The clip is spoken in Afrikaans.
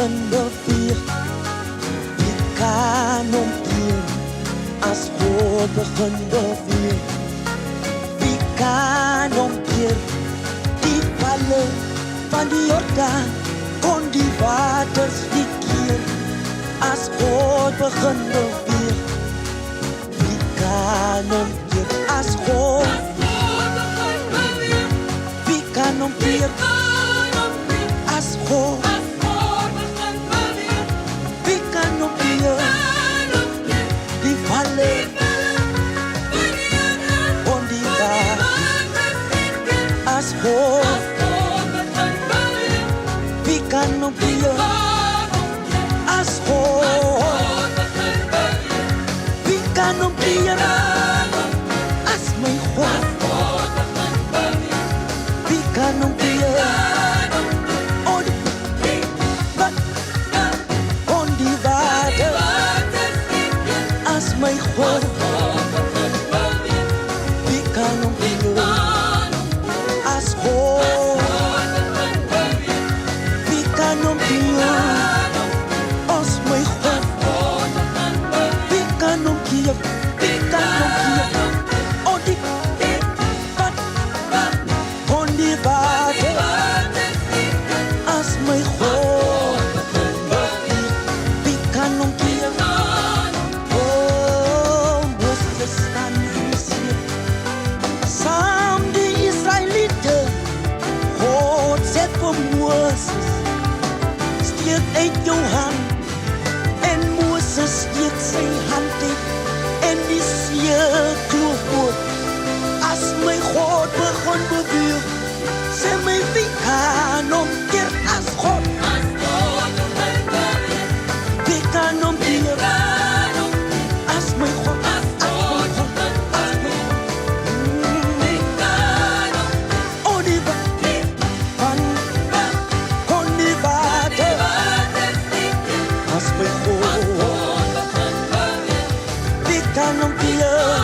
begin beweeg. Wie kan omkeer as God begin beweeg? Wie kan omkeer die valle van die Jordaan? Kon die waters nie keer as God begin beweeg? Wie kan omkeer as God? Wie kan omkeer as God? Wie kan omkeer die valle kon die waters as God? Wie kan omkeer as God? Wie kan omkeer as my God? Wie kan omkeer on die water as my God? Wie kan omkeer as God? Wie kan omkeer as my God? Wie kan omkeer? Wie kan omkeer on die water as my God? Wie kan omkeer? Oh, Moses staan in die see saam die Israelieten. God sê vir Moses, steek uit jou hand, en Moses steek sy hand uit en die see kloof oop. As my God begin beweeg, sê my wie kan omkeer as God? Wie kan omkeer as my God? Wie kan omkeer